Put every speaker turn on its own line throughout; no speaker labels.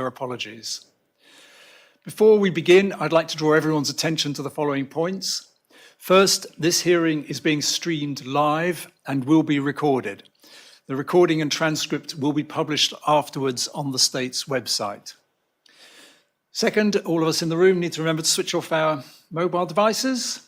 apologies. Before we begin, I'd like to draw everyone's attention to the following points. First, this hearing is being streamed live and will be recorded. The recording and transcript will be published afterwards on the state's website. Second, all of us in the room need to remember to switch off our mobile devices.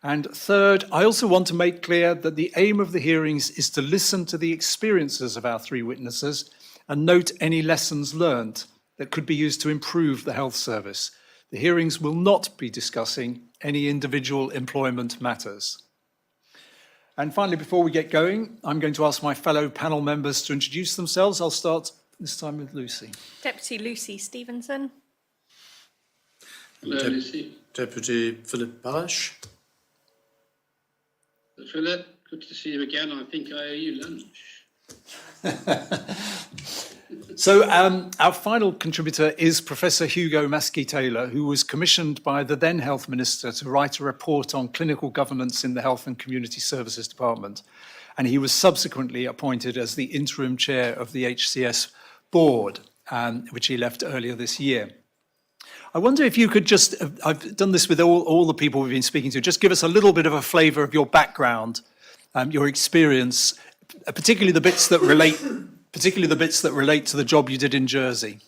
And third, I also want to make clear that the aim of the hearings is to listen to the experiences of our three witnesses and note any lessons learned that could be used to improve the health service. The hearings will not be discussing any individual employment matters. And finally, before we get going, I'm going to ask my fellow panel members to introduce themselves. I'll start this time with Lucy.
Deputy Lucy Stevenson.
Hello, Lucy.
Deputy Philip Balash.
Philip, good to see you again. I think I owe you lunch.
So our final contributor is Professor Hugo Mascie-Taylor, who was commissioned by the then Health Minister to write a report on clinical governance in the Health and Community Services Department. And he was subsequently appointed as the interim chair of the HCS Board, which he left earlier this year. I wonder if you could just, I've done this with all the people we've been speaking to, just give us a little bit of a flavour of your background, your experience, particularly the bits that relate to the job you did in Jersey.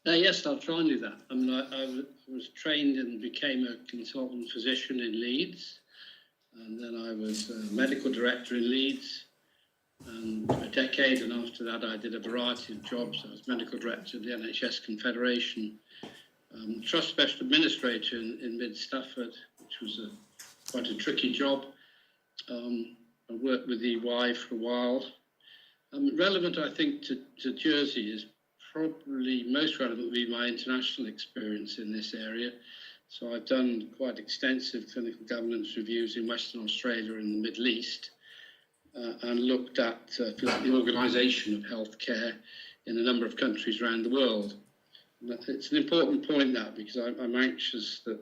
Yes, I'll try and do that. I mean, I was trained and became a consultant physician in Leeds, and then I was a medical director in Leeds and for a decade, and after that I did a variety of jobs. I was medical director of the NHS Confederation, trust special administrator in Mid-Stafford, which was quite a tricky job. I worked with EY for a while. Relevant, I think, to Jersey is probably most relevant would be my international experience in this area. So I've done quite extensive clinical governance reviews in Western Australia and the Middle East, and looked at the organisation of healthcare in a number of countries around the world. And it's an important point, that, because I'm anxious that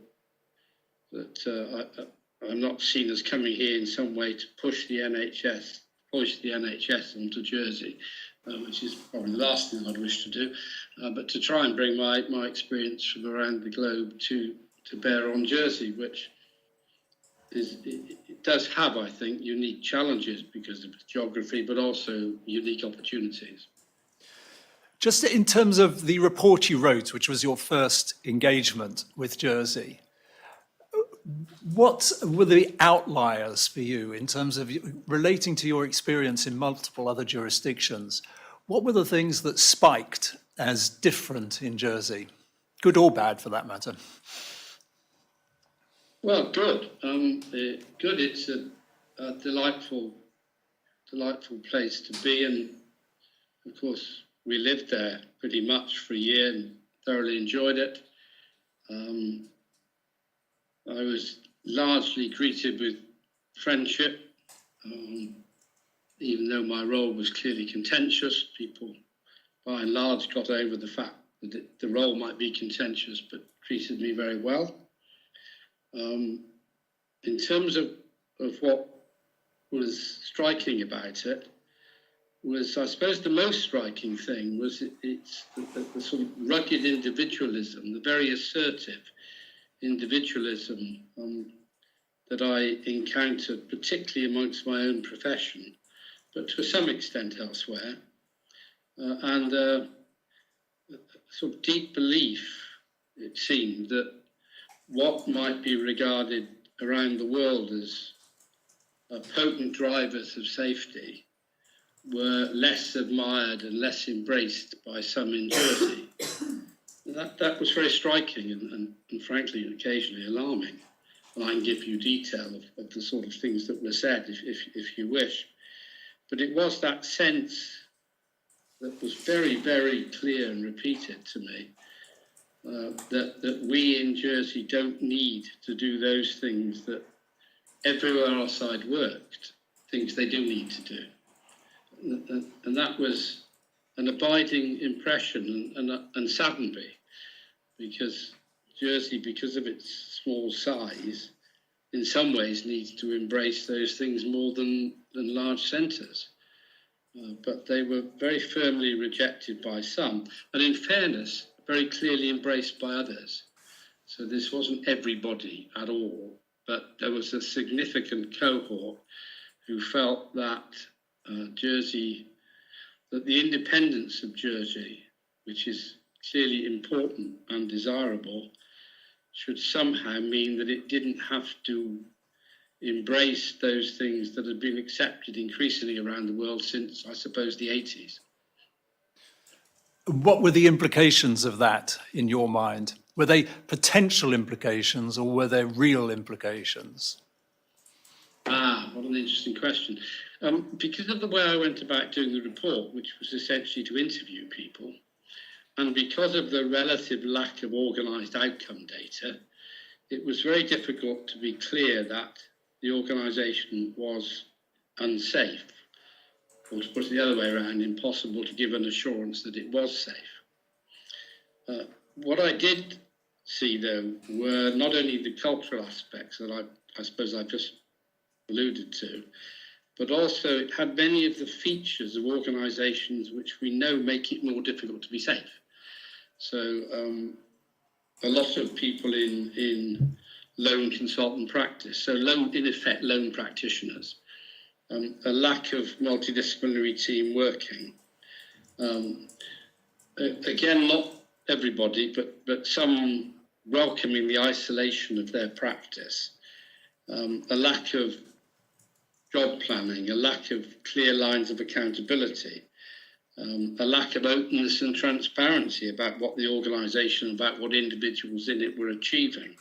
I'm not seen as coming here in some way to push the NHS onto Jersey, which is probably the last thing I'd wish to do, but to try and bring my experience from around the globe to bear on Jersey, which it does have, I think, unique challenges because of geography, but also unique opportunities.
Just in terms of the report you wrote, which was your first engagement with Jersey, what were the outliers for you in terms of relating to your experience in multiple other jurisdictions? What were the things that spiked as different in Jersey, good or bad for that matter?
Well, good. Good. It's a delightful place to be, and of course we lived there pretty much for a year and thoroughly enjoyed it. I was largely greeted with friendship, even though my role was clearly contentious. People, by and large, got over the fact that the role might be contentious, but treated me very well. In terms of what was striking about it, was, I suppose, the most striking thing was it's the sort of rugged individualism, the very assertive individualism that I encountered, particularly amongst my own profession, but to some extent elsewhere, and a sort of deep belief, it seemed, that what might be regarded around the world as potent drivers of safety were less admired and less embraced by some in Jersey. That was very striking and frankly, occasionally alarming. And I can give you detail of the sort of things that were said if you wish. But it was that sense that was very, very clear and repeated to me, that we in Jersey don't need to do those things that everywhere else I'd worked thinks they do need to do. And that was an abiding impression and saddened me, because Jersey, because of its small size, in some ways needs to embrace those things more than large centres. but they were very firmly rejected by some, and in fairness, very clearly embraced by others. So this wasn't everybody at all, but there was a significant cohort who felt that that the independence of Jersey, which is clearly important and desirable, should somehow mean that it didn't have to embrace those things that had been accepted increasingly around the world since, I suppose, the 80s.
What were the implications of that in your mind? Were they potential implications or were they real implications?
What an interesting question. Because of the way I went about doing the report, which was essentially to interview people, and because of the relative lack of organised outcome data, it was very difficult to be clear that the organisation was unsafe, or to put it the other way around, impossible to give an assurance that it was safe. What I did see, though, were not only the cultural aspects that I suppose I've just alluded to, but also it had many of the features of organisations which we know make it more difficult to be safe. So a lot of people in loan consultant practice, so in effect loan practitioners, a lack of multidisciplinary team working. Again, not everybody, but some welcoming the isolation of their practice, a lack of job planning, a lack of clear lines of accountability, a lack of openness and transparency about what the organisation, about what individuals in it were achieving.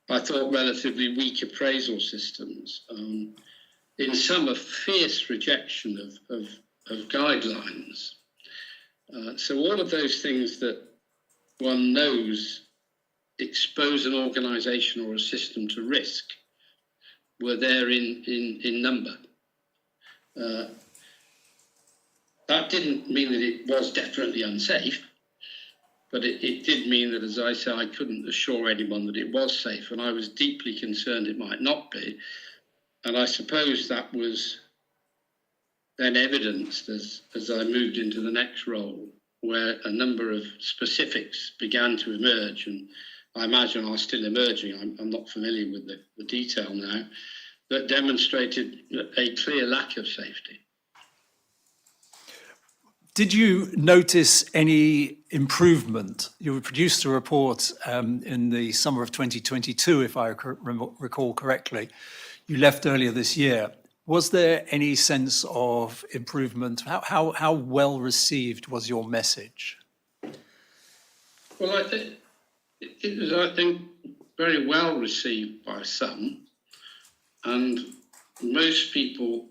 I thought relatively weak appraisal systems. In some, a fierce rejection of guidelines. So all of those things that one knows expose an organisation or a system to risk were there in number. That didn't mean that it was definitely unsafe, but it did mean that, as I say, I couldn't assure anyone that it was safe, and I was deeply concerned it might not be. And I suppose that was then evidenced as I moved into the next role, where a number of specifics began to emerge, and I imagine are still emerging. I'm not familiar with the detail now, that demonstrated a clear lack of safety.
Did you notice any improvement? You produced a report in the summer of 2022, if I recall correctly. You left earlier this year. Was there any sense of improvement? How well received was your message?
Well, I think it was, very well received by some, and most people,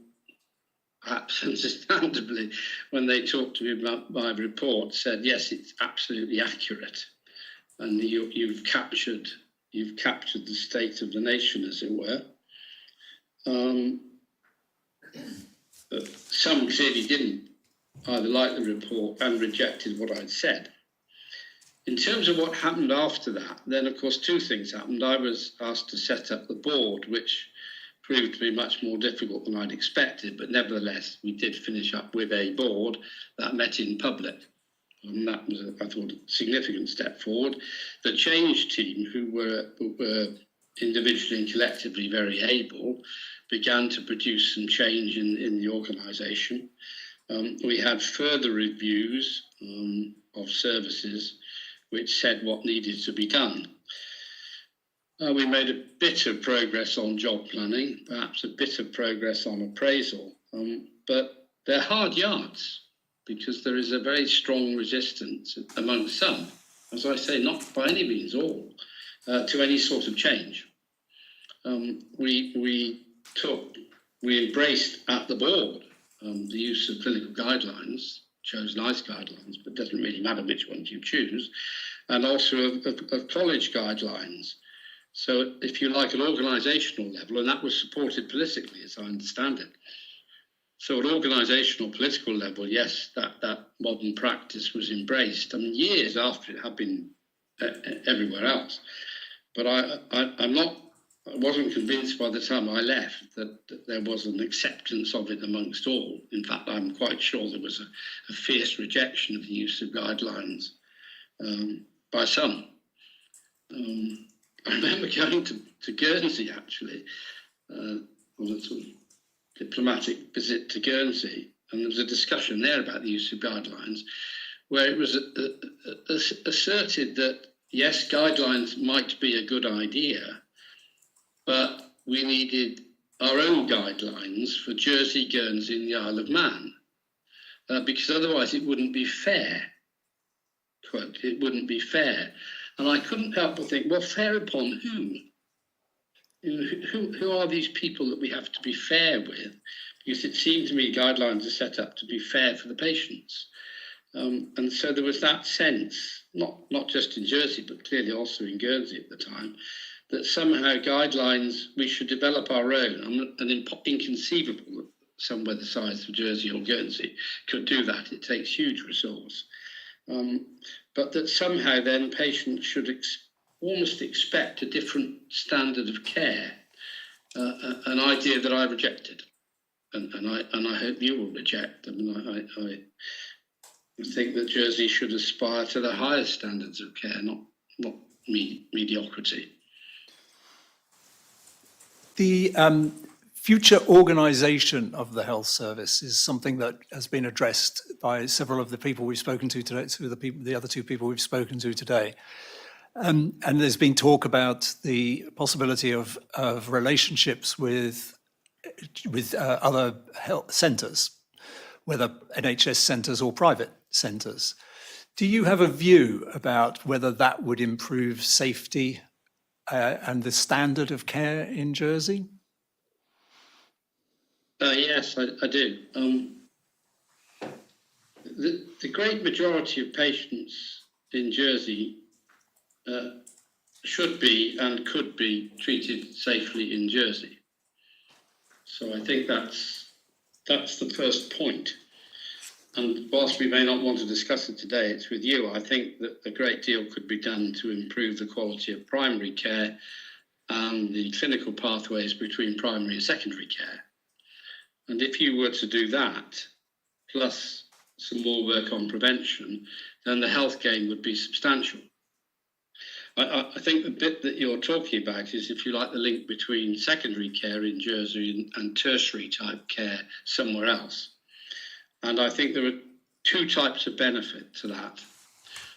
perhaps understandably, when they talked to me about my report, said, yes, it's absolutely accurate, and you've captured the state of the nation, as it were. Some clearly didn't either like the report and rejected what I'd said. In terms of what happened after that, then of course two things happened. I was asked to set up the board, which proved to be much more difficult than I'd expected, but nevertheless we did finish up with a board that met in public, and that was, I thought, a significant step forward. The change team, who were individually and collectively very able, began to produce some change in the organisation. We had further reviews of services which said what needed to be done. We made a bit of progress on job planning, perhaps a bit of progress on appraisal, but they're hard yards because there is a very strong resistance among some, as I say, not by any means all, to any sort of change. We embraced at the board the use of clinical guidelines, chose nice guidelines, but it doesn't really matter which ones you choose, and also of college guidelines. So if you like, an organisational level, and that was supported politically, as I understand it. So at organisational political level, yes, that modern practice was embraced. I mean, years after it had been everywhere else. But I'm not I wasn't convinced by the time I left that there was an acceptance of it amongst all. In fact, I'm quite sure there was a fierce rejection of the use of guidelines by some. I remember going to Guernsey, actually, on a sort of diplomatic visit to Guernsey, and there was a discussion there about the use of guidelines, where it was asserted that, yes, guidelines might be a good idea, but we needed our own guidelines for Jersey, Guernsey and the Isle of Man, because otherwise it wouldn't be fair. Quote, it wouldn't be fair. And I couldn't help but think, well, fair upon whom? Who are these people that we have to be fair with? Because it seemed to me guidelines are set up to be fair for the patients. And so there was that sense, not just in Jersey, but clearly also in Guernsey at the time, that somehow guidelines, we should develop our own. And inconceivable that somewhere the size of Jersey or Guernsey could do that. It takes huge resource. But that somehow then patients should almost expect a different standard of care, an idea that I rejected. And I hope you will reject. I mean, I think that Jersey should aspire to the highest standards of care, not mediocrity.
The future organisation of the health service is something that has been addressed by several of the people we've spoken to today, the other two people we've spoken to today. And there's been talk about the possibility of relationships with other health centres, whether NHS centres or private centres. Do you have a view about whether that would improve safety and the standard of care in Jersey?
Yes, I do. The great majority of patients in Jersey should be and could be treated safely in Jersey. So I think that's the first point. And whilst we may not want to discuss it today, it's with you. I think that a great deal could be done to improve the quality of primary care and the clinical pathways between primary and secondary care. And if you were to do that, plus some more work on prevention, then the health gain would be substantial. I think the bit that you're talking about is, if you like, the link between secondary care in Jersey and tertiary type care somewhere else. And I think there are two types of benefit to that.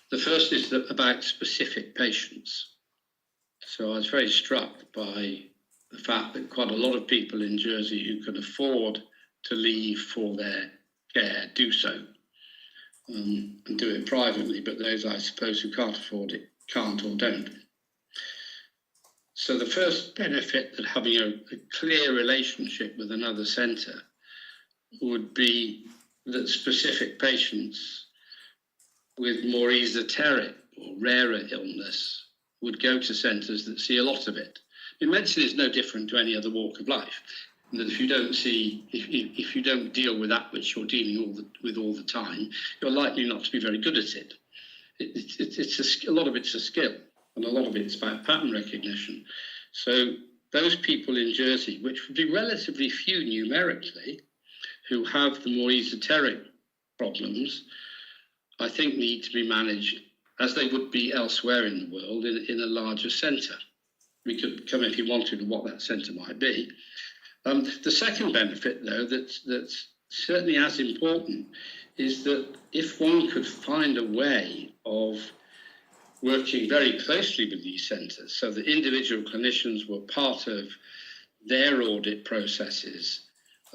The first is about specific patients. So I was very struck by the fact that quite a lot of people in Jersey who can afford to leave for their care do so, and do it privately, but those, I suppose, who can't afford it can't or don't. So the first benefit of having a clear relationship with another centre would be that specific patients with more esoteric or rarer illness would go to centres that see a lot of it. I mean, medicine is no different to any other walk of life. And that if you don't deal with that which you're dealing with all the time, you're likely not to be very good at it. A lot of it's a skill, and a lot of it's about pattern recognition. So those people in Jersey, which would be relatively few numerically, who have the more esoteric problems, I think need to be managed as they would be elsewhere in the world in a larger centre. We could come, if you wanted, to what that centre might be. The second benefit, though, that's certainly as important, is that if one could find a way of working very closely with these centres, so that individual clinicians were part of their audit processes,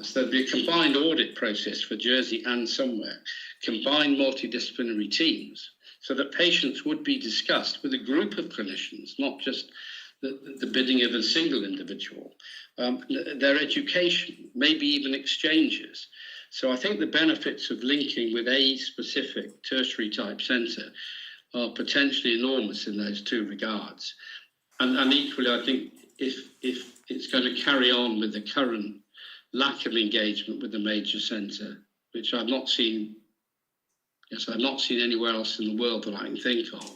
so there'd be a combined audit process for Jersey and somewhere, combined multidisciplinary teams, so that patients would be discussed with a group of clinicians, not just the bidding of a single individual, their education, maybe even exchanges. So I think the benefits of linking with a specific tertiary type centre are potentially enormous in those two regards. And equally, I think if it's going to carry on with the current lack of engagement with the major centre, which I've not seen anywhere else in the world that I can think of,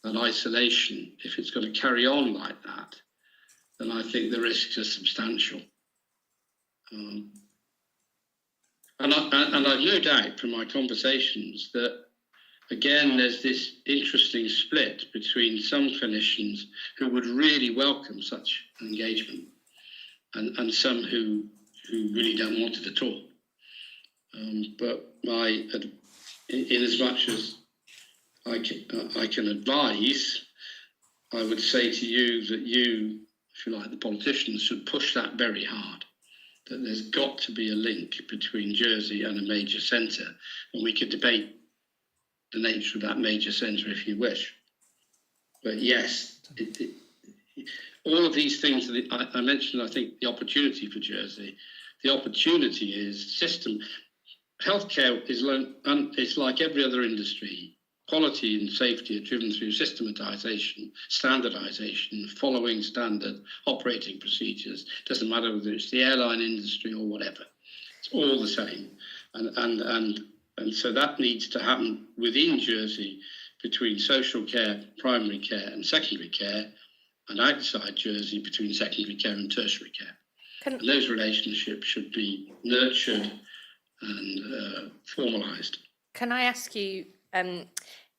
that isolation, if it's going to carry on like that, then I think the risks are substantial. And I've no doubt from my conversations that, again, there's this interesting split between some clinicians who would really welcome such an engagement and some who really don't want it at all. But in as much as I can advise, I would say to you that you, if you like, the politicians, should push that very hard, that there's got to be a link between Jersey and a major centre, and we could debate the nature of that major centre if you wish. But yes, all of these things that I mentioned, I think the opportunity for Jersey, the opportunity is system. Healthcare is like every other industry. Quality and safety are driven through systematization, standardization, following standard operating procedures. Doesn't matter whether it's the airline industry or whatever. It's all the same. And so that needs to happen within Jersey between social care, primary care and secondary care, and outside Jersey between secondary care and tertiary care. And those relationships should be nurtured and formalised.
Can I ask you,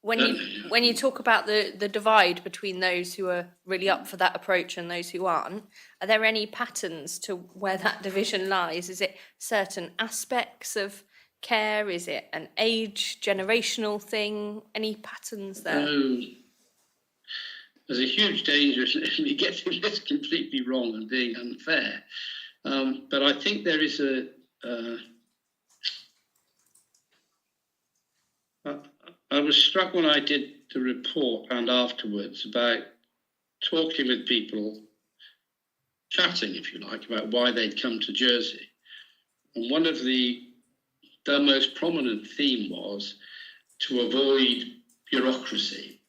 when you talk about the divide between those who are really up for that approach and those who aren't, are there any patterns to where that division lies? Is it certain aspects of care? Is it an age, generational thing? Any patterns there?
There's a huge danger in me getting this completely wrong and being unfair. But I think there is I was struck when I did the report and afterwards about talking with people, chatting, if you like, about why they'd come to Jersey. And one of the most prominent theme was to avoid bureaucracy,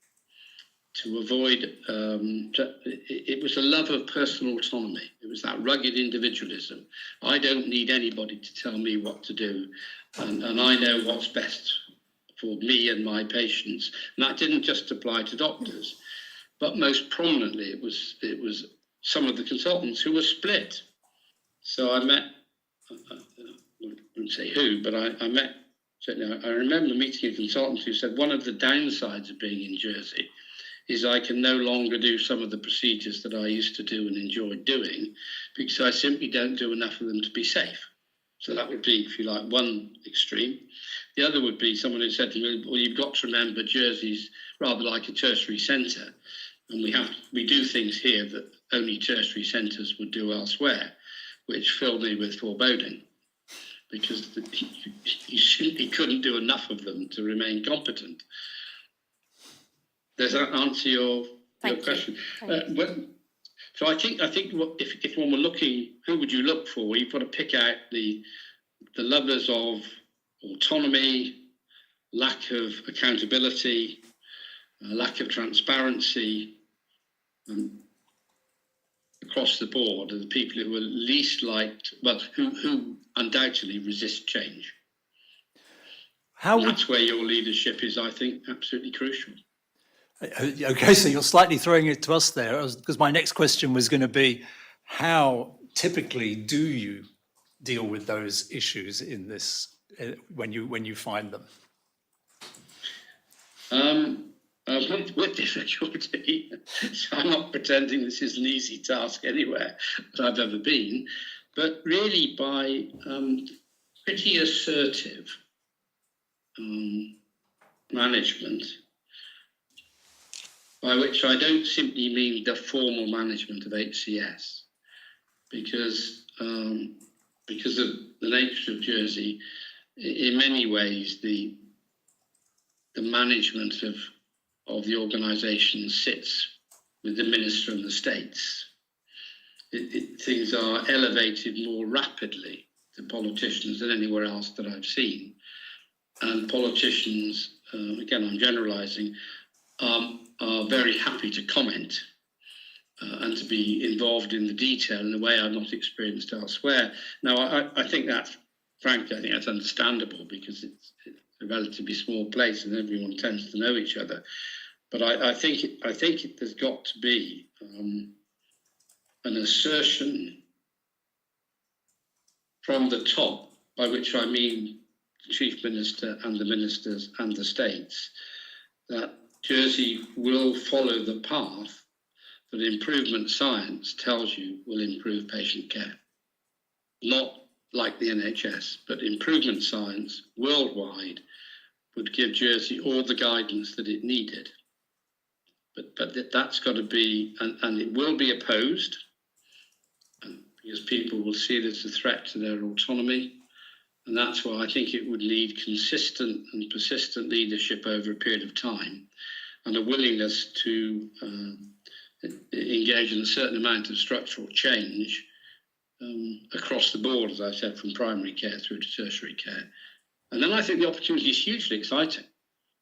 to avoid, it was a love of personal autonomy. It was that rugged individualism. I don't need anybody to tell me what to do, and I know what's best for me and my patients. And that didn't just apply to doctors, but most prominently it was some of the consultants who were split. So I met, I wouldn't say who, but I met, I remember meeting a consultant who said one of the downsides of being in Jersey is I can no longer do some of the procedures that I used to do and enjoyed doing because I simply don't do enough of them to be safe. So that would be, if you like, one extreme. The other would be someone who said to me, well, you've got to remember Jersey's rather like a tertiary centre, and we do things here that only tertiary centres would do elsewhere, which filled me with foreboding, because you simply couldn't do enough of them to remain competent. Does that answer your question? So I think if one were looking, who would you look for? You've got to pick out the lovers of autonomy, lack of accountability, lack of transparency across the board, are the people who are least liked, but who undoubtedly resist change. That's where your leadership is, I think, absolutely crucial.
Okay, so you're slightly throwing it to us there, because my next question was going to be, how typically do you deal with those issues in this when you find them?
With difficulty. So I'm not pretending this is an easy task anywhere that I've ever been, but really by pretty assertive management, by which I don't simply mean the formal management of HCS, because of the nature of Jersey, in many ways the management of the organisation sits with the Minister and the States. Things are elevated more rapidly to politicians than anywhere else that I've seen. And politicians, again, I'm generalising, are very happy to comment and to be involved in the detail in a way I've not experienced elsewhere. Now, I think that's, frankly, I think that's understandable because it's a relatively small place and everyone tends to know each other. But I think there's got to be an assertion from the top, by which I mean the Chief Minister and the ministers and the states, that Jersey will follow the path that improvement science tells you will improve patient care. Not like the NHS, but improvement science worldwide would give Jersey all the guidance that it needed. But that's got to be, and it will be opposed, because people will see it as a threat to their autonomy. And that's why I think it would need consistent and persistent leadership over a period of time, and a willingness to engage in a certain amount of structural change across the board, as I said, from primary care through to tertiary care. And then I think the opportunity is hugely exciting.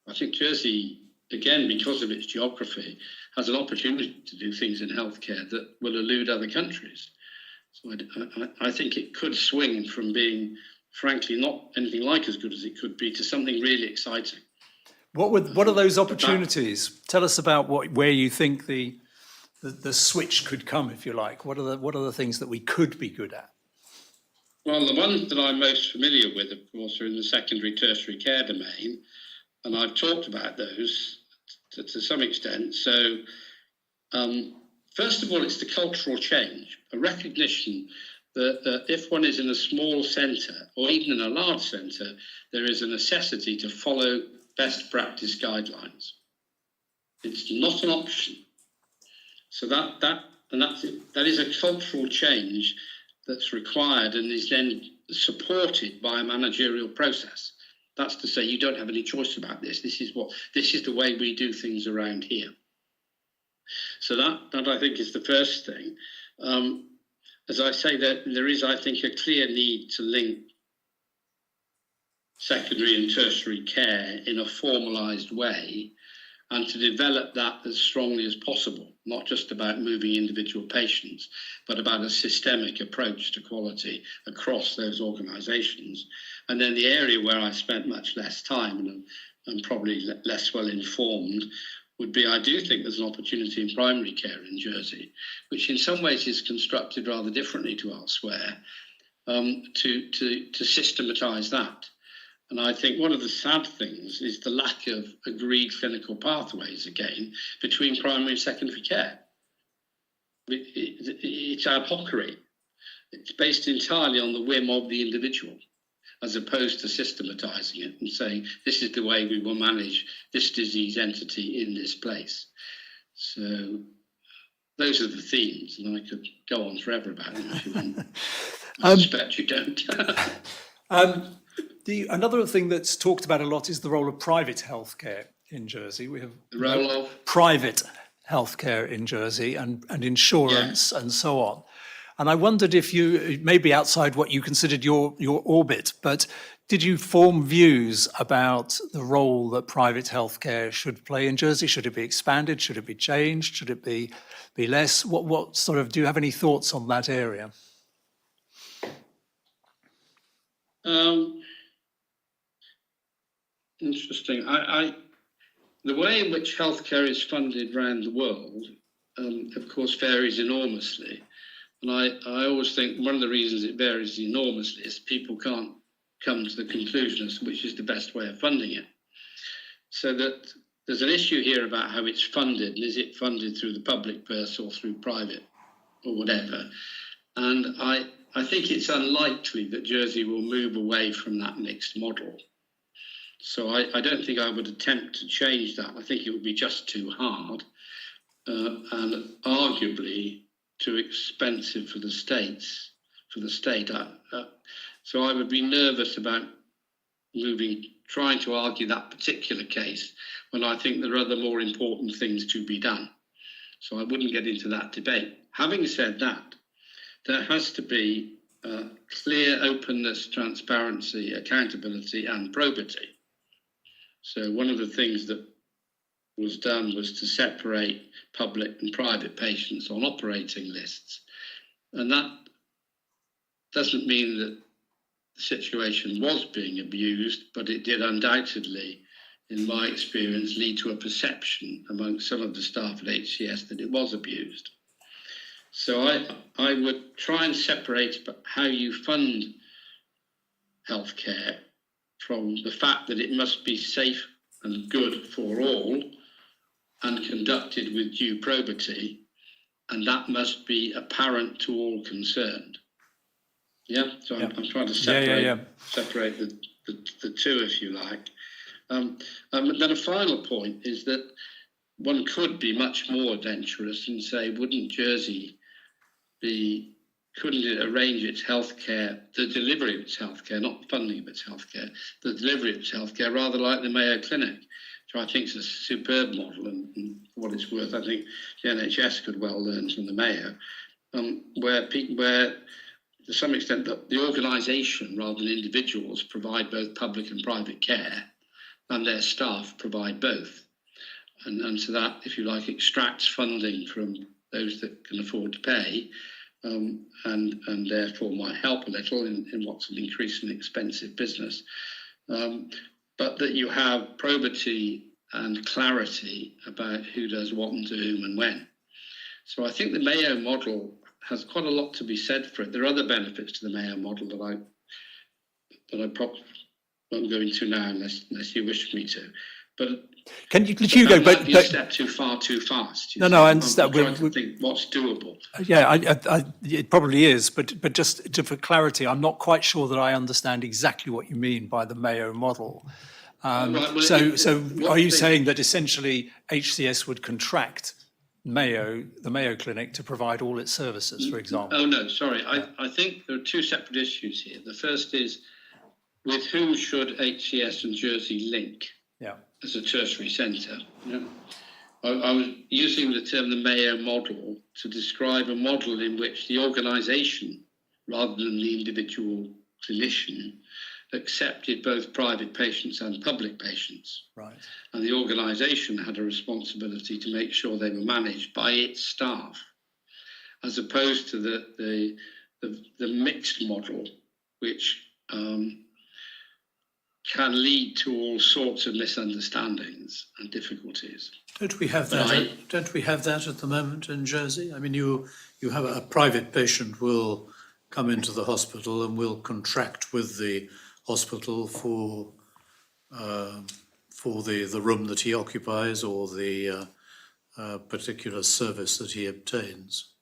I think Jersey, again, because of its geography, has an opportunity to do things in healthcare that will elude other countries. So I think it could swing from being, frankly, not anything like as good as it could be to something really exciting.
What are those opportunities? Tell us about where you think the switch could come, if you like. What are the things that we could be good at?
Well, the ones that I'm most familiar with, of course, are in the secondary tertiary care domain, and I've talked about those to some extent. So, first of all, it's the cultural change, a recognition that if one is in a small centre, or even in a large centre, there is a necessity to follow best practice guidelines. It's not an option. So that is a cultural change that's required and is then supported by a managerial process. That's to say, you don't have any choice about this. This is the way we do things around here. So that I think is the first thing. As I say, that there is, I think, a clear need to link secondary and tertiary care in a formalised way, and to develop that as strongly as possible, not just about moving individual patients, but about a systemic approach to quality across those organisations. And then the area where I spent much less time and probably less well informed would be, I do think there's an opportunity in primary care in Jersey, which in some ways is constructed rather differently to elsewhere, to systematise that. And I think one of the sad things is the lack of agreed clinical pathways, again, between primary and secondary care. It's ad hoc. It's based entirely on the whim of the individual, as opposed to systematising it and saying, this is the way we will manage this disease entity in this place. So those are the themes, and I could go on forever about them if you want. I suspect you don't.
Another thing that's talked about a lot is the role of private healthcare in Jersey. We have
The role of
private healthcare in Jersey and insurance and so on. And I wondered if you, maybe outside what you considered your orbit, but did you form views about the role that private healthcare should play in Jersey? Should it be expanded? Should it be changed? Should it be less? What sort of, do you have any thoughts on that area?
Interesting. The way in which healthcare is funded around the world, of course, varies enormously. And I always think one of the reasons it varies enormously is people can't come to the conclusion as to which is the best way of funding it. So that there's an issue here about how it's funded, and is it funded through the public purse or through private or whatever. And I think it's unlikely that Jersey will move away from that mixed model. So I don't think I would attempt to change that. I think it would be just too hard and arguably too expensive for the state. So I would be nervous about trying to argue that particular case when I think there are other more important things to be done. So I wouldn't get into that debate. Having said that, there has to be clear openness, transparency, accountability, and probity. So one of the things that was done was to separate public and private patients on operating lists. And that doesn't mean that the situation was being abused, but it did undoubtedly, in my experience, lead to a perception among some of the staff at HCS that it was abused. So I would try and separate how you fund healthcare from the fact that it must be safe and good for all and conducted with due probity, and that must be apparent to all concerned. Yeah, so I'm trying to separate the two, if you like. Then a final point is that one could be much more adventurous and say, wouldn't Jersey couldn't it arrange its healthcare, the delivery of its healthcare, not the funding of its healthcare, the delivery of its healthcare, rather like the Mayo Clinic, which I think is a superb model, and for what it's worth, I think the NHS could well learn from the Mayo, where to some extent the organisation rather than individuals provide both public and private care, and their staff provide both. And so that, if you like, extracts funding from those that can afford to pay, and therefore might help a little in what's an increasingly expensive business. But that you have probity and clarity about who does what and to whom and when. So I think the Mayo model has quite a lot to be said for it. There are other benefits to the Mayo model that I probably won't go into now unless you wish me to. But
can you, Hugo? But
a step too fast.
No, I understand.
I'm trying to think what's doable.
Yeah, it probably is. But just for clarity, I'm not quite sure that I understand exactly what you mean by the Mayo model. So are you saying that essentially HCS would contract the Mayo Clinic to provide all its services, for example?
Oh no, sorry. I think there are two separate issues here. The first is, with whom should HCS and Jersey link?
Yeah.
As a tertiary centre. Yeah. I was using the term the Mayo model to describe a model in which the organisation, rather than the individual clinician, accepted both private patients and public patients.
Right.
And the organisation had a responsibility to make sure they were managed by its staff, as opposed to the mixed model, which can lead to all sorts of misunderstandings and difficulties.
Don't we have that? Don't we have that at the moment in Jersey? I mean, you have a private patient will come into the hospital and will contract with the hospital for the room that he occupies or the particular service that he obtains.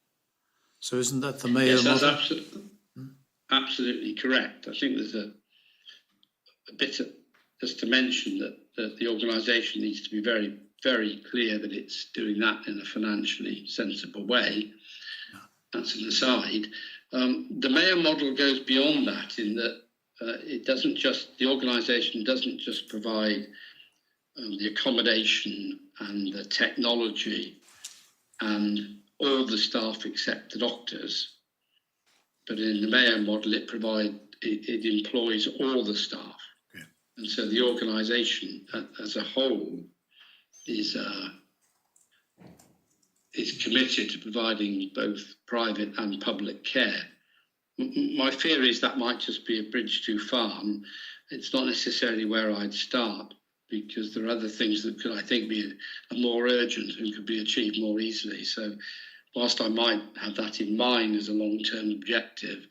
So isn't that the Mayo model?
That's absolutely correct. I think there's a bit just to mention that the organisation needs to be very, very clear that it's doing that in a financially sensible way. That's an aside. The Mayo model goes beyond that in that the organisation doesn't just provide the accommodation and the technology and all the staff except the doctors, but in the Mayo model it employs all the staff. And so the organisation as a whole is committed to providing both private and public care. My fear is that might just be a bridge too far. And it's not necessarily where I'd start, because there are other things that could, I think, be more urgent and could be achieved more easily. So whilst I might have that in mind as a long-term objective,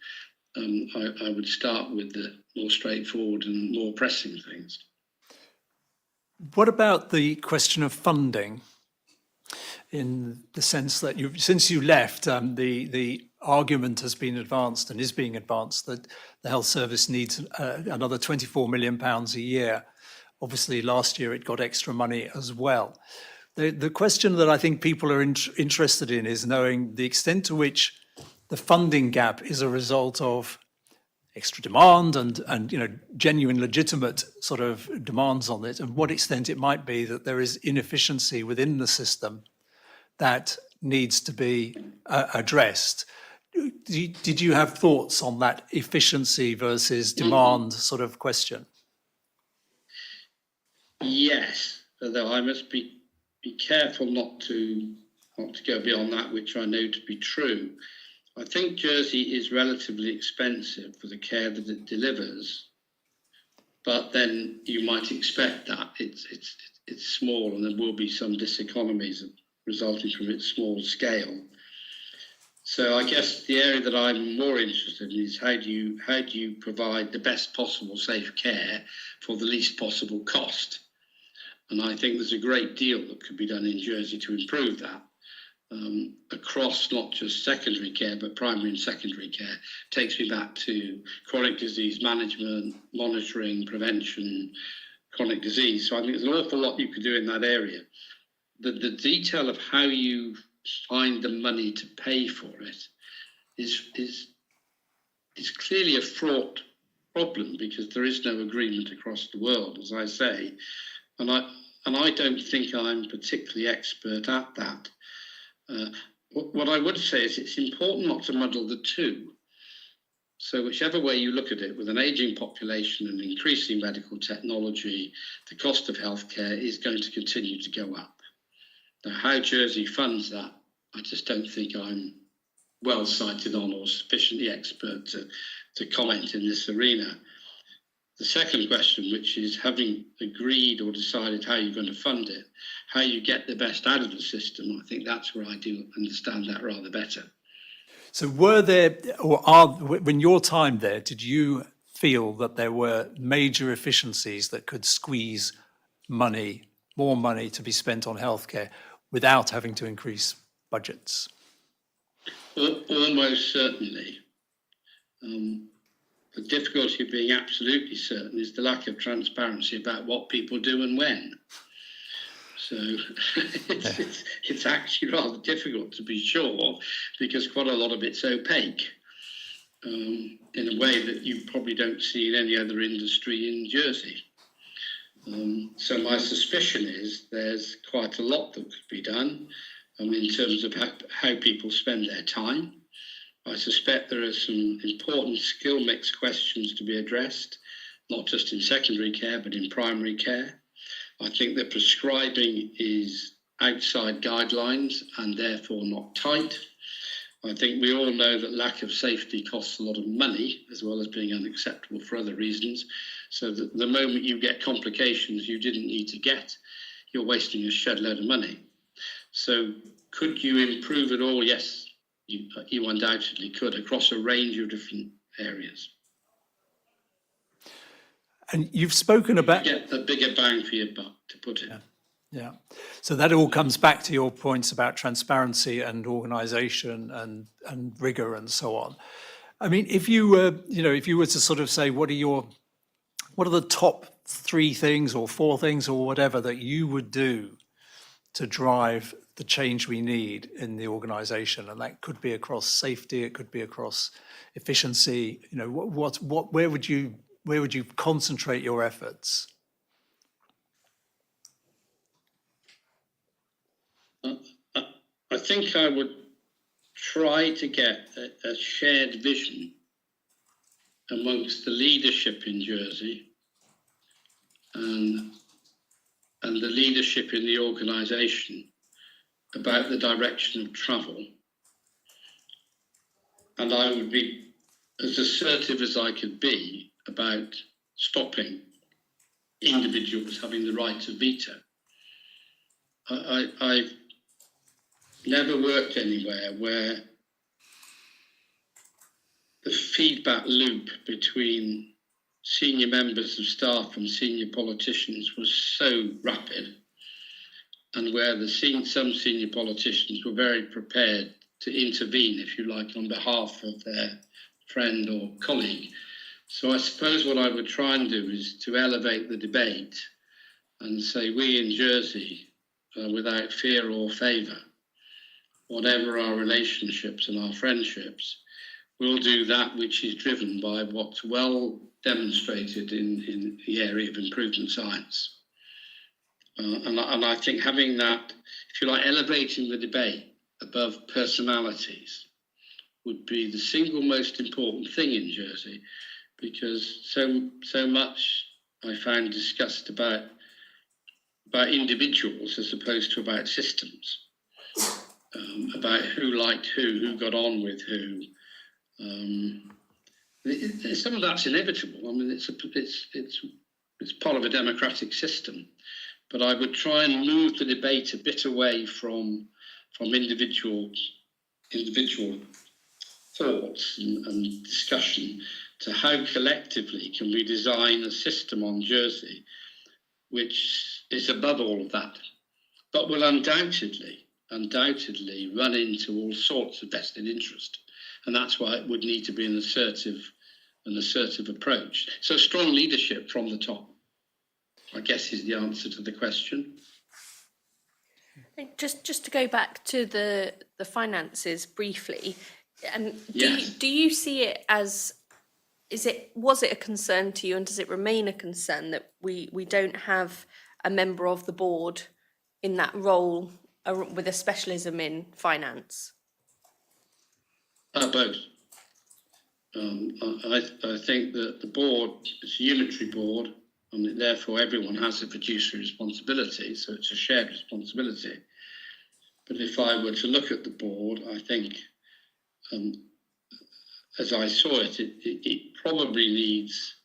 I would start with the more straightforward and more pressing things.
What about the question of funding? In the sense that since you left, the argument has been advanced and is being advanced that the health service needs another £24 million a year. Obviously, last year it got extra money as well. The question that I think people are interested in is knowing the extent to which the funding gap is a result of extra demand and genuine legitimate sort of demands on it, and what extent it might be that there is inefficiency within the system that needs to be addressed. Did you have thoughts on that efficiency versus demand sort of question?
Yes, although I must be careful not to go beyond that which I know to be true. I think Jersey is relatively expensive for the care that it delivers, but then you might expect that it's small and there will be some diseconomies resulting from its small scale. So I guess the area that I'm more interested in is how do you provide the best possible safe care for the least possible cost? And I think there's a great deal that could be done in Jersey to improve that across not just secondary care, but primary and secondary care. Takes me back to chronic disease management, monitoring, prevention, chronic disease. So I think there's an awful lot you could do in that area. The detail of how you find the money to pay for it is clearly a fraught problem, because there is no agreement across the world, as I say, and I don't think I'm particularly expert at that. What I would say is it's important not to muddle the two. So whichever way you look at it, with an ageing population and increasing medical technology, the cost of healthcare is going to continue to go up. Now, how Jersey funds that, I just don't think I'm well sighted on or sufficiently expert to comment in this arena. The second question, which is having agreed or decided how you're going to fund it, how you get the best out of the system, I think that's where I do understand that rather better.
So were there, or are, when your time there, did you feel that there were major efficiencies that could squeeze money, more money to be spent on healthcare without having to increase budgets?
Almost certainly. The difficulty of being absolutely certain is the lack of transparency about what people do and when. So it's actually rather difficult to be sure, because quite a lot of it's opaque in a way that you probably don't see in any other industry in Jersey. So my suspicion is there's quite a lot that could be done in terms of how people spend their time. I suspect there are some important skill mix questions to be addressed, not just in secondary care, but in primary care. I think that prescribing is outside guidelines and therefore not tight. I think we all know that lack of safety costs a lot of money, as well as being unacceptable for other reasons. So that the moment you get complications you didn't need to get, you're wasting a shed load of money. So could you improve it all? Yes, you undoubtedly could, across a range of different areas.
And you've spoken about...
You get the bigger bang for your buck, to put it.
Yeah. So that all comes back to your points about transparency and organisation and rigour and so on. I mean, if you were, if you were to sort of say, what are the top 3 things or 4 things or whatever that you would do to drive the change we need in the organisation? And that could be across safety, it could be across efficiency. Where would you concentrate your efforts?
I think I would try to get a shared vision amongst the leadership in Jersey and the leadership in the organisation about the direction of travel. And I would be as assertive as I could be about stopping individuals having the right to veto. I've never worked anywhere where the feedback loop between senior members of staff and senior politicians was so rapid, and where some senior politicians were very prepared to intervene, if you like, on behalf of their friend or colleague. So I suppose what I would try and do is to elevate the debate and say, we in Jersey, without fear or favour, whatever our relationships and our friendships, we'll do that which is driven by what's well demonstrated in the area of improvement science. And I think having that, if you like, elevating the debate above personalities would be the single most important thing in Jersey, because so much I found discussed about individuals as opposed to about systems, about who liked who got on with who. Some of that's inevitable. I mean, it's part of a democratic system. But I would try and move the debate a bit away from individual individual thoughts and discussion to how collectively can we design a system on Jersey which is above all of that, but will undoubtedly run into all sorts of vested interest. And that's why it would need to be an assertive approach. So strong leadership from the top, I guess, is the answer to the question.
Just to go back to the finances briefly,
Yes.
do you see it as, was it a concern to you, and does it remain a concern that we don't have a member of the board in that role with a specialism in finance?
Both. I think that the board is a unitary board, and therefore everyone has a fiduciary responsibility, so it's a shared responsibility. But if I were to look at the board, I think, as I saw it, it probably needs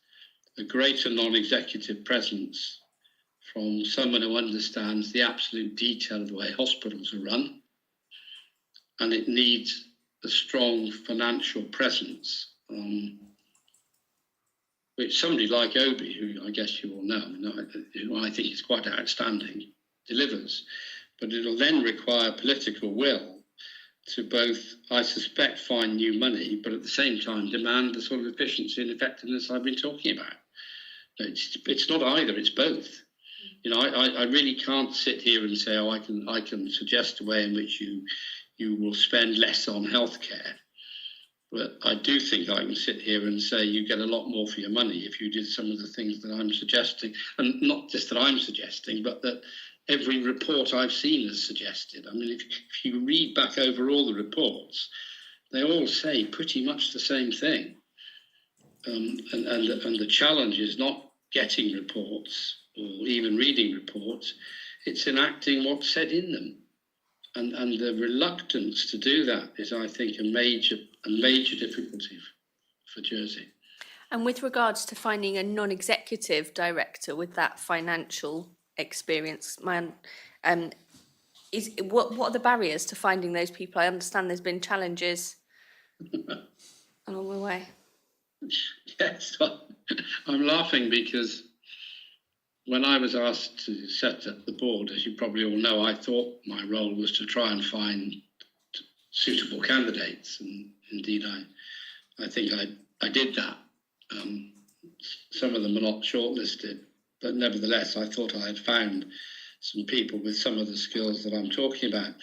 a greater non-executive presence from someone who understands the absolute detail of the way hospitals are run, and it needs a strong financial presence, which somebody like Obi, who I guess you all know, who I think is quite outstanding, delivers. But it'll then require political will to both, I suspect, find new money, but at the same time demand the sort of efficiency and effectiveness I've been talking about. It's not either, it's both. You know, I really can't sit here and say, I can suggest a way in which you will spend less on healthcare. But I do think I can sit here and say you get a lot more for your money if you did some of the things that I'm suggesting. And not just that I'm suggesting, but that every report I've seen has suggested. I mean, if you read back over all the reports, they all say pretty much the same thing. And the challenge is not getting reports or even reading reports, it's enacting what's said in them. And the reluctance to do that is, I think, a major difficulty for Jersey. And
with regards to finding a non-executive director with that financial experience, what are the barriers to finding those people? I understand there's been challenges along the way.
Yes, I'm laughing because when I was asked to set up the board, as you probably all know, I thought my role was to try and find suitable candidates, and indeed I think I did that. Some of them are not shortlisted, but nevertheless I thought I had found some people with some of the skills that I'm talking about.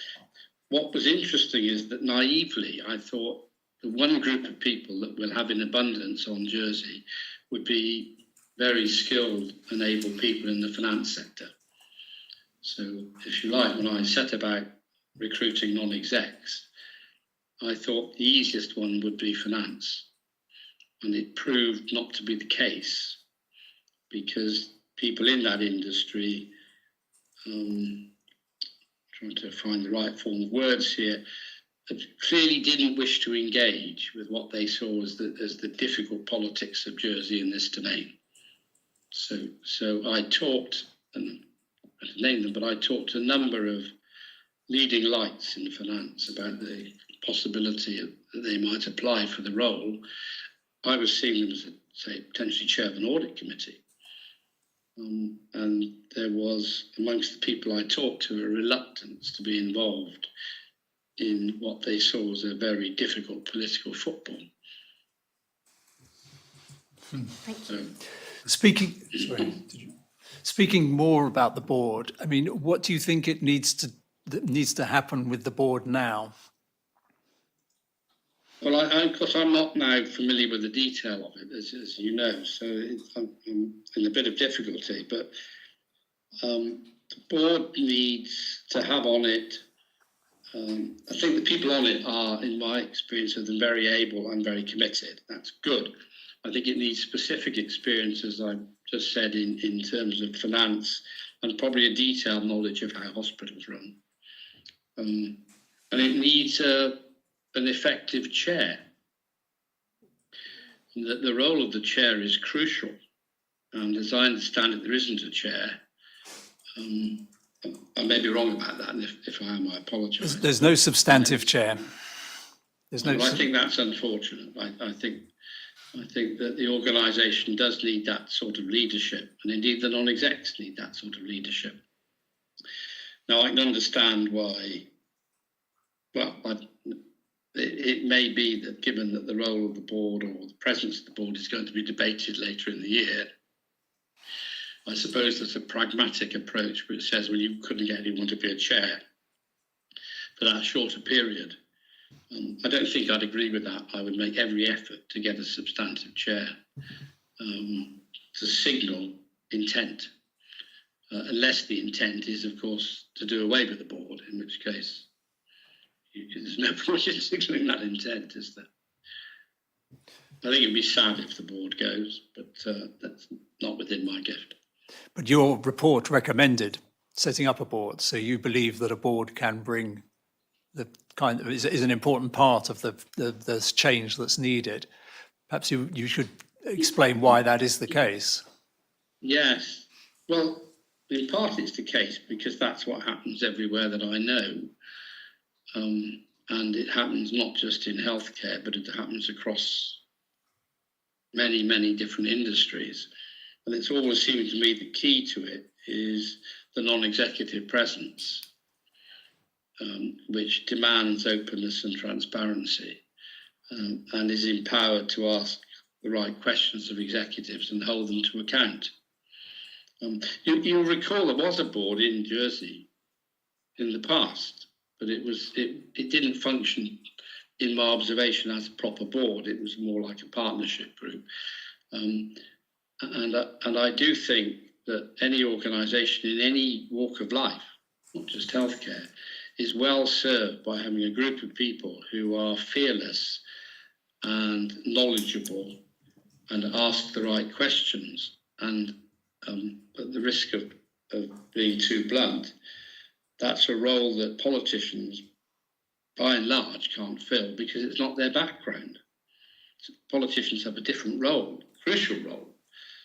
What was interesting is that naively I thought the one group of people that we'll have in abundance on Jersey would be very skilled and able people in the finance sector. So, if you like, when I set about recruiting non-execs, I thought the easiest one would be finance. And it proved not to be the case, because people in that industry, trying to find the right form of words here, clearly didn't wish to engage with what they saw as the difficult politics of Jersey in this domain. So I talked, and I don't name them, but I talked to a number of leading lights in finance about the possibility that they might apply for the role. I was seeing them as, say, potentially chair of an audit committee. And there was, amongst the people I talked to, a reluctance to be involved in what they saw as a very difficult political football.
Thank you.
Speaking more about the board, I mean, what do you think that needs to happen with the board now?
Well, of course, I'm not now familiar with the detail of it, as you know, so I'm in a bit of difficulty. But the board needs to have on it. I think the people on it are, in my experience of them, very able and very committed. That's good. I think it needs specific experience, as I just said, in terms of finance and probably a detailed knowledge of how hospitals run. And it needs an effective chair. The role of the chair is crucial. And as I understand it, there isn't a chair. I may be wrong about that, and if I am, I apologise.
There's no substantive chair. There's no.
Well, I think that's unfortunate. I think that the organisation does need that sort of leadership, and indeed the non-execs need that sort of leadership. Now, I can understand why. Well, it may be that given that the role of the board or the presence of the board is going to be debated later in the year, I suppose there's a pragmatic approach which says, well, you couldn't get anyone to be a chair for that shorter period. I don't think I'd agree with that. I would make every effort to get a substantive chair to signal intent, unless the intent is, of course, to do away with the board, in which case there's no point in signalling that intent, is there? I think it'd be sad if the board goes, but that's not within my gift.
But your report recommended setting up a board, so you believe that a board can bring the kind of is an important part of the change that's needed. Perhaps you should explain why that is the case.
Yes, well, in part it's the case because that's what happens everywhere that I know. And it happens not just in healthcare, but it happens across many, many different industries. And it's always seemed to me the key to it is the non-executive presence, which demands openness and transparency, and is empowered to ask the right questions of executives and hold them to account. You'll recall there was a board in Jersey in the past, but it didn't function, in my observation, as a proper board. It was more like a partnership group. And I do think that any organisation in any walk of life, not just healthcare, is well served by having a group of people who are fearless and knowledgeable and ask the right questions. And at the risk of being too blunt, that's a role that politicians, by and large, can't fill because it's not their background. So politicians have a different role, crucial role.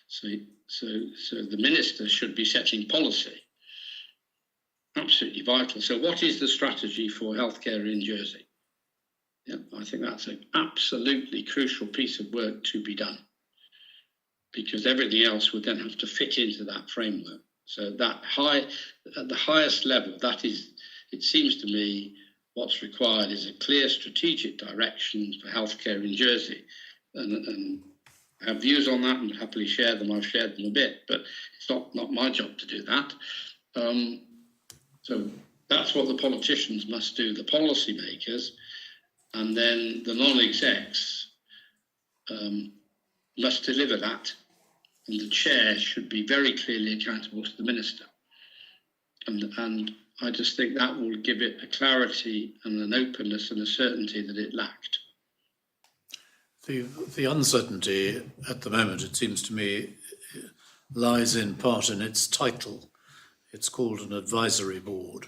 So the minister should be setting policy. Absolutely vital. So what is the strategy for healthcare in Jersey? Yeah, I think that's an absolutely crucial piece of work to be done, because everything else would then have to fit into that framework. So at the highest level, that is, it seems to me, what's required is a clear strategic direction for healthcare in Jersey. And I have views on that and happily share them. I've shared them a bit, but it's not my job to do that. So that's what the politicians must do, the policy makers, and then the non-execs must deliver that. And the chair should be very clearly accountable to the minister. And I just think that will give it a clarity and an openness and a certainty that it lacked.
The uncertainty at the moment, it seems to me, lies in part in its title. It's called an advisory board.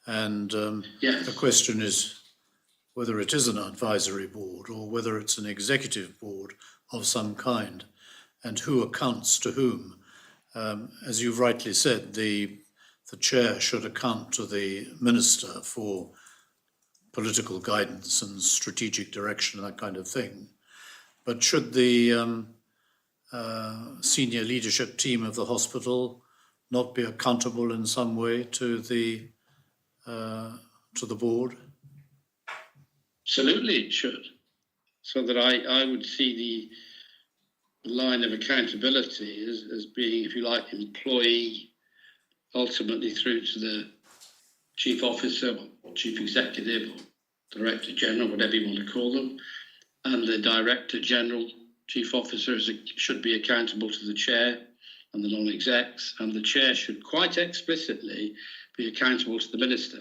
And
Yes.
The question is whether it is an advisory board or whether it's an executive board of some kind, and who accounts to whom. As you've rightly said, the chair should account to the minister for political guidance and strategic direction, that kind of thing. But should the senior leadership team of the hospital not be accountable in some way to the board?
Absolutely, it should. So that I would see the line of accountability as being, if you like, employee, ultimately through to the chief officer or chief executive or director general, whatever you want to call them, and the director general, chief officer should be accountable to the chair and the non-execs, and the chair should quite explicitly be accountable to the minister,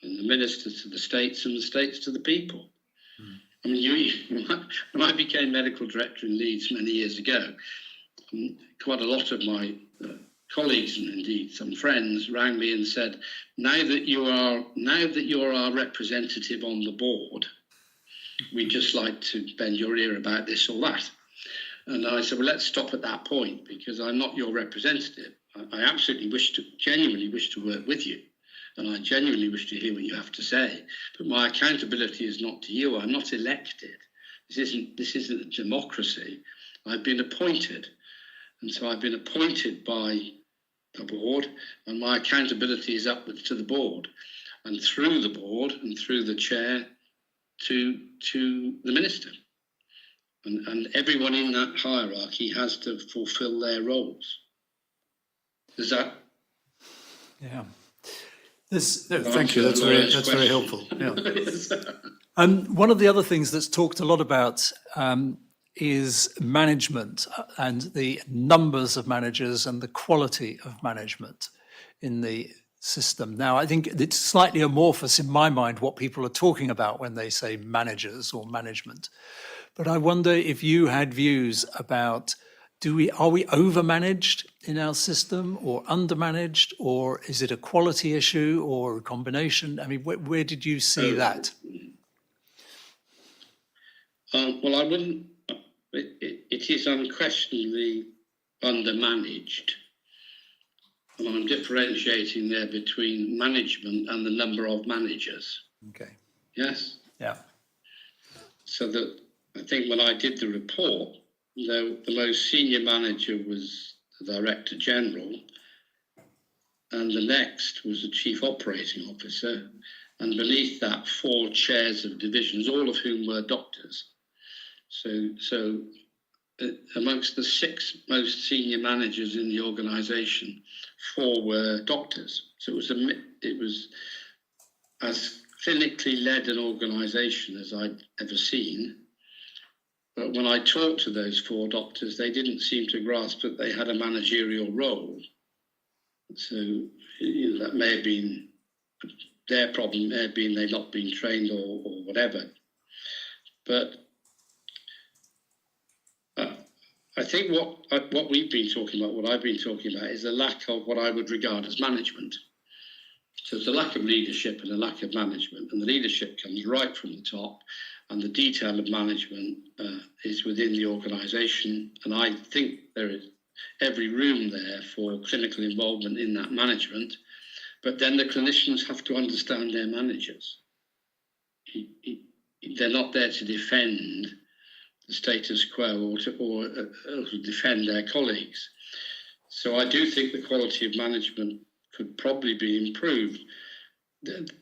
and the minister to the states and the states to the people. I mean, when I became medical director in Leeds many years ago, quite a lot of my colleagues and indeed some friends rang me and said, now that you are our representative on the board, we'd just like to bend your ear about this or that. And I said, well, let's stop at that point, because I'm not your representative. I absolutely genuinely wish to work with you. and I genuinely wish to hear what you have to say. But my accountability is not to you. I'm not elected. This isn't a democracy. I've been appointed. And so I've been appointed by the board, and my accountability is upwards to the board, and through the board and through the chair to the minister. And everyone in that hierarchy has to fulfil their roles. Does that?
Yeah.
Thank you. That's very helpful. Yeah.
One of the other things that's talked a lot about is management and the numbers of managers and the quality of management in the system. Now, I think it's slightly amorphous in my mind what people are talking about when they say managers or management. But I wonder if you had views about, are we overmanaged in our system or undermanaged, or is it a quality issue or a combination? I mean, where did you see that?
Well, I wouldn't. It is unquestionably undermanaged. And I'm differentiating there between management and the number of managers.
Okay.
Yes?
Yeah.
So that I think when I did the report, the most senior manager was the Director General, and the next was the Chief Operating Officer, and beneath that 4 chairs of divisions, all of whom were doctors. So amongst the 6 most senior managers in the organisation, 4 were doctors. So it was as clinically led an organisation as I'd ever seen. But when I talked to those 4 doctors, they didn't seem to grasp that they had a managerial role. So that may have been their problem, may have been they've not been trained or whatever. But I think what we've been talking about, what I've been talking about, is a lack of what I would regard as management. So it's a lack of leadership and a lack of management, and the leadership comes right from the top, and the detail of management is within the organisation. And I think there is every room there for clinical involvement in that management, but then the clinicians have to understand their managers. They're not there to defend the status quo or to defend their colleagues. So I do think the quality of management could probably be improved.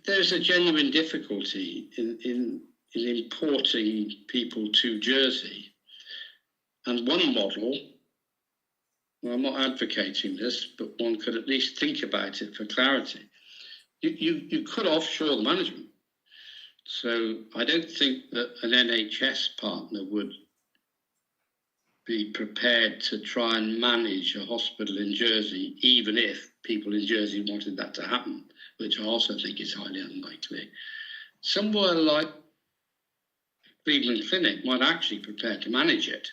There's a genuine difficulty in importing people to Jersey. And one model, well, I'm not advocating this, but one could at least think about it for clarity. You could offshore the management. So I don't think that an NHS partner would be prepared to try and manage a hospital in Jersey, even if people in Jersey wanted that to happen, which I also think is highly unlikely. Somewhere like Cleveland Clinic might actually prepare to manage it.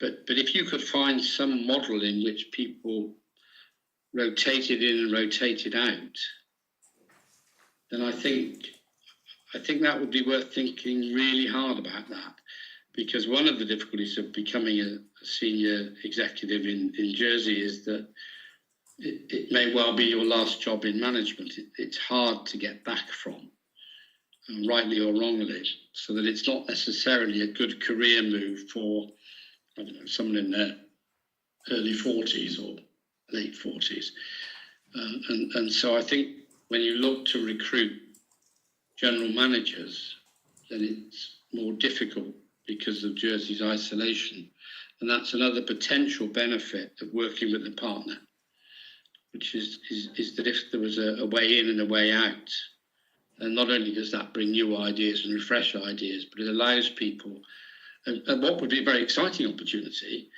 But if you could find some model in which people rotated in and rotated out, then I think that would be worth thinking really hard about that. Because one of the difficulties of becoming a senior executive in Jersey is that it may well be your last job in management. It's hard to get back from, rightly or wrongly, so that it's not necessarily a good career move for, I don't know, someone in their early 40s or late 40s. And so I think when you look to recruit general managers, then it's more difficult because of Jersey's isolation. And that's another potential benefit of working with a partner, which is that if there was a way in and a way out, and not only does that bring new ideas and refresh ideas, but it allows people, and what would be a very exciting opportunity,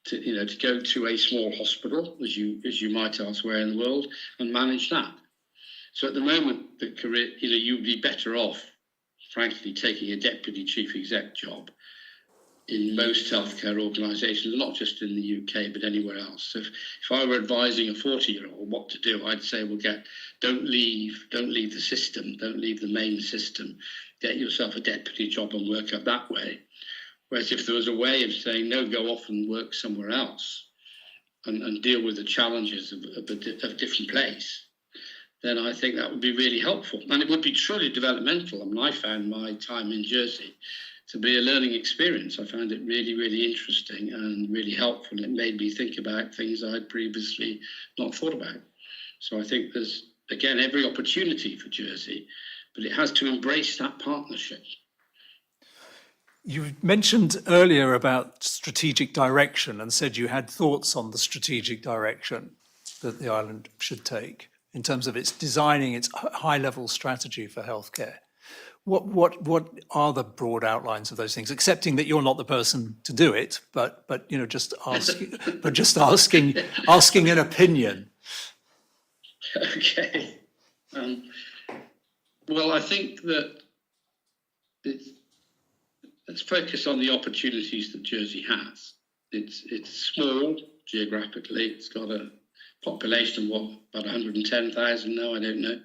to go to a small hospital, as you might elsewhere in the world, and manage that. So at the moment, the career, you'd be better off, frankly, taking a deputy chief exec job in most healthcare organisations, not just in the UK, but anywhere else. So if I were advising a 40-year-old what to do, I'd say, well, don't leave the system, don't leave the main system. Get yourself a deputy job and work up that way. Whereas if there was a way of saying, no, go off and work somewhere else and deal with the challenges of a different place, then I think that would be really helpful. And it would be truly developmental. I mean, I found my time in Jersey to be a learning experience. I found it really, really interesting and really helpful. It made me think about things I'd previously not thought about. So I think there's, again, every opportunity for Jersey, but it has to embrace that partnership.
You mentioned earlier about strategic direction and said you had thoughts on the strategic direction that the island should take in terms of its designing its high-level strategy for healthcare. What are the broad outlines of those things? Accepting that you're not the person to do it, but you know, just asking an opinion.
Okay. Well, I think that let's focus on the opportunities that Jersey has. It's small geographically. It's got a population of about 110,000 now. I don't know.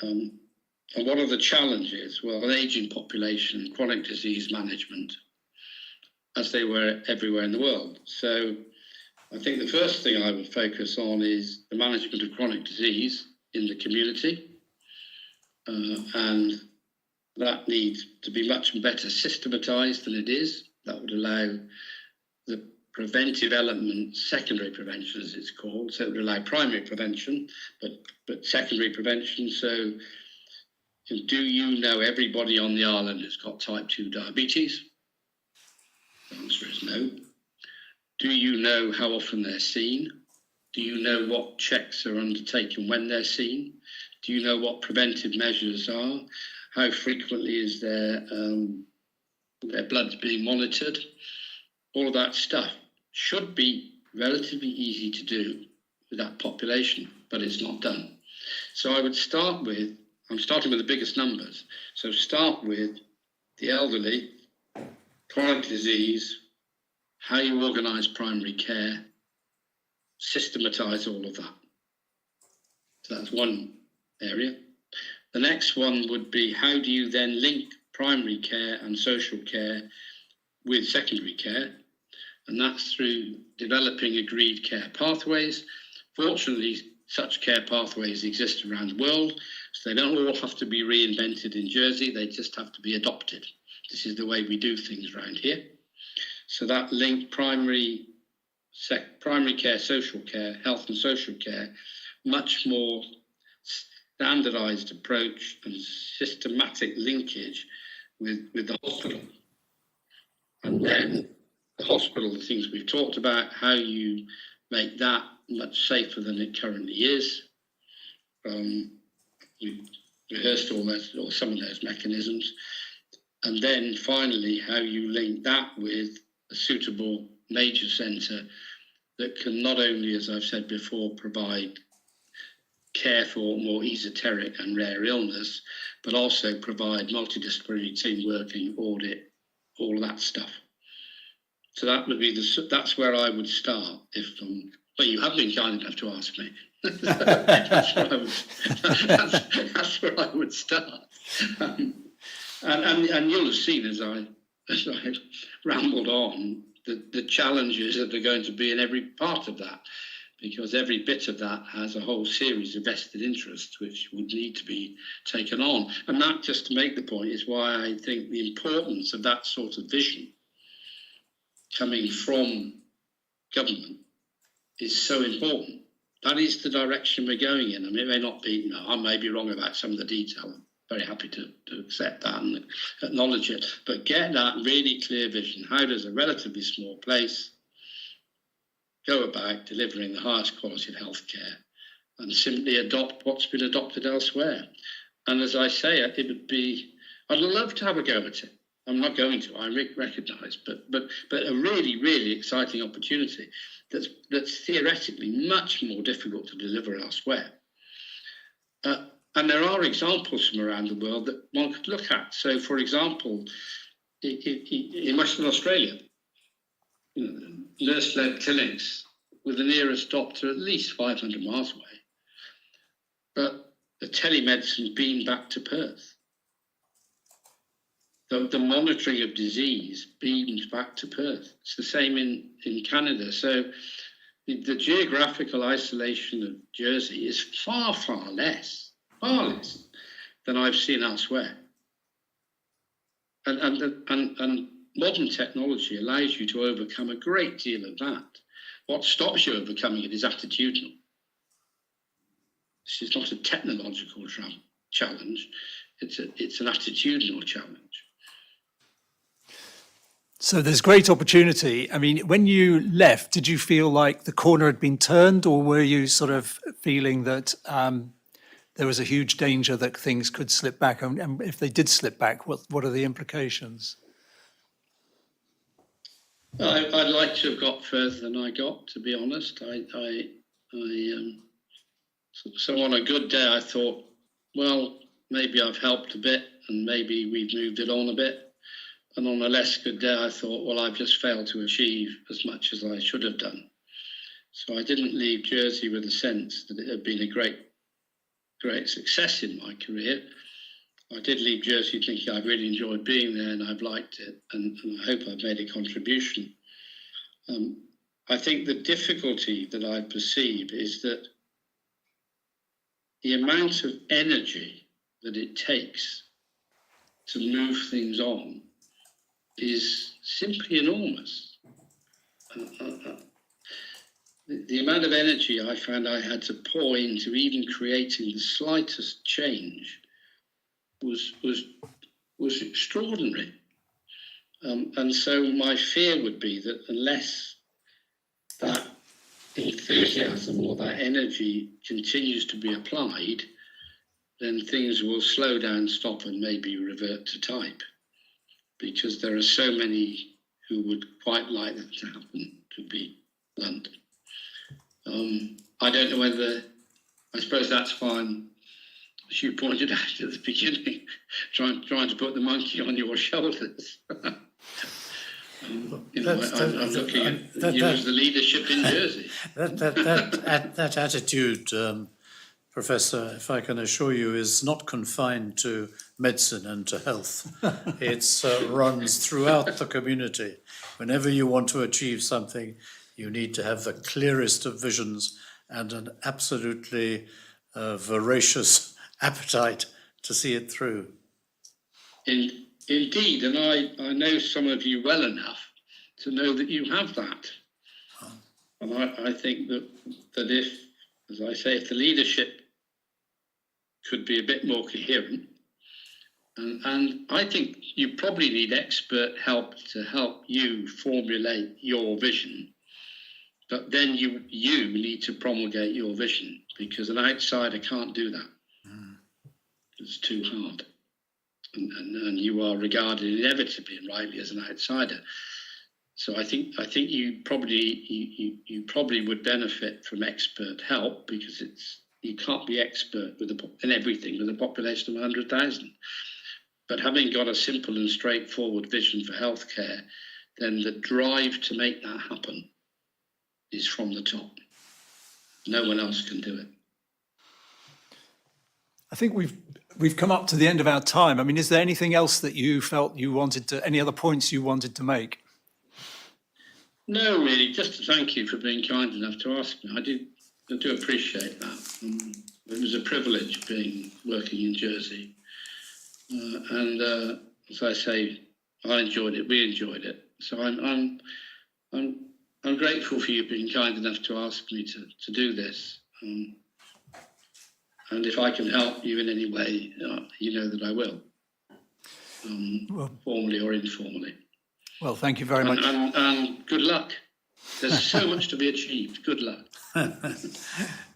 And what are the challenges? Well, an ageing population, chronic disease management, as they were everywhere in the world. So I think the first thing I would focus on is the management of chronic disease in the community. And that needs to be much better systematised than it is. That would allow the preventive element, secondary prevention as it's called. So it would allow primary prevention, but secondary prevention. So do you know everybody on the island has got type 2 diabetes? The answer is no. Do you know how often they're seen? Do you know what checks are undertaken when they're seen? Do you know what preventive measures are? How frequently is their blood being monitored? All of that stuff should be relatively easy to do with that population, but it's not done. So I would start with, I'm starting with the biggest numbers. So start with the elderly, chronic disease, how you organise primary care, systematise all of that. So that's one area. The next one would be, how do you then link primary care and social care with secondary care? And that's through developing agreed care pathways. Fortunately, such care pathways exist around the world, so they don't all have to be reinvented in Jersey, they just have to be adopted. This is the way we do things around here. So that link primary care, social care, health and social care, much more standardised approach and systematic linkage with the hospital. And then the hospital, the things we've talked about, how you make that much safer than it currently is. We've rehearsed all those, or some of those mechanisms. And then finally, how you link that with a suitable major centre that can not only, as I've said before, provide care for more esoteric and rare illness, but also provide multidisciplinary team working, audit, all of that stuff. So that would be that's where I would start. But you have been kind enough to ask me. that's where I would start. And you'll have seen as I rambled on the challenges that are going to be in every part of that, because every bit of that has a whole series of vested interests which would need to be taken on. And that, just to make the point, is why I think the importance of that sort of vision coming from government is so important. That is the direction we're going in. I mean, it may not be, I may be wrong about some of the detail. I'm very happy to accept that and acknowledge it. But get that really clear vision. How does a relatively small place go about delivering the highest quality of healthcare and simply adopt what's been adopted elsewhere? And as I say, it would be, I'd love to have a go at it. I'm not going to, I recognise, but a really, really exciting opportunity that's theoretically much more difficult to deliver elsewhere. And there are examples from around the world that one could look at. So, for example, in Western Australia, nurse-led clinics with the nearest doctor at least 500 miles away, but the telemedicine beamed back to Perth. The monitoring of disease beamed back to Perth. It's the same in Canada. So, the geographical isolation of Jersey is far less than I've seen elsewhere. And modern technology allows you to overcome a great deal of that. What stops you overcoming it is attitudinal. This is not a technological challenge. It's an attitudinal challenge.
So there's great opportunity. I mean, when you left, did you feel like the corner had been turned, or were you sort of feeling that there was a huge danger that things could slip back? And if they did slip back, what are the implications?
I'd like to have got further than I got, to be honest. So on a good day, I thought, well, maybe I've helped a bit and maybe we've moved it on a bit. And on a less good day, I thought, well, I've just failed to achieve as much as I should have done. So I didn't leave Jersey with a sense that it had been a great success in my career. I did leave Jersey thinking I've really enjoyed being there and I've liked it, and I hope I've made a contribution. I think the difficulty that I perceive is that the amount of energy that it takes to move things on is simply enormous. The amount of energy I found I had to pour into even creating the slightest change was extraordinary. And so my fear would be that unless that enthusiasm or that energy continues to be applied, then things will slow down, stop, and maybe revert to type, because there are so many who would quite like that to happen, to be blunt. I don't know whether, I suppose that's fine, as you pointed out at the beginning, trying to put the monkey on your shoulders. I'm looking at you as the leadership in Jersey.
That attitude, Professor, if I can assure you, is not confined to medicine and to health. It runs throughout the community. Whenever you want to achieve something, you need to have the clearest of visions and an absolutely voracious appetite to see it through.
Indeed, and I know some of you well enough to know that you have that. And I think that if, as I say, if the leadership could be a bit more coherent, and I think you probably need expert help to help you formulate your vision, but then you need to promulgate your vision, because an outsider can't do that. It's too hard. And you are regarded inevitably and rightly as an outsider. So I think you probably would benefit from expert help, because you can't be expert in everything with a population of 100,000. But having got a simple and straightforward vision for healthcare, then the drive to make that happen is from the top. No one else can do it.
I think we've come up to the end of our time. I mean, is there anything else that you felt you wanted to, any other points you wanted to make?
No, really, just to thank you for being kind enough to ask me. I do appreciate that. It was a privilege working in Jersey. And as I say, I enjoyed it, we enjoyed it. So I'm grateful for you being kind enough to ask me to do this. And if I can help you in any way, you know that I will, formally or informally.
Well, thank you very much.
And good luck. There's so much to be achieved. Good luck.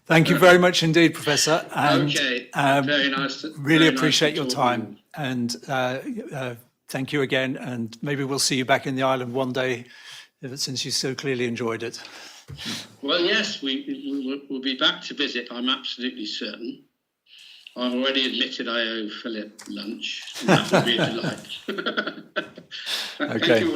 Thank you very much indeed, Professor. And,
okay, very nice.
Really appreciate your time. And thank you again. And maybe we'll see you back in the island one day, since you so clearly enjoyed it.
Well, yes, we'll be back to visit, I'm absolutely certain. I've already admitted I owe Philip lunch, and that would be a delight.
Okay.
Thank you.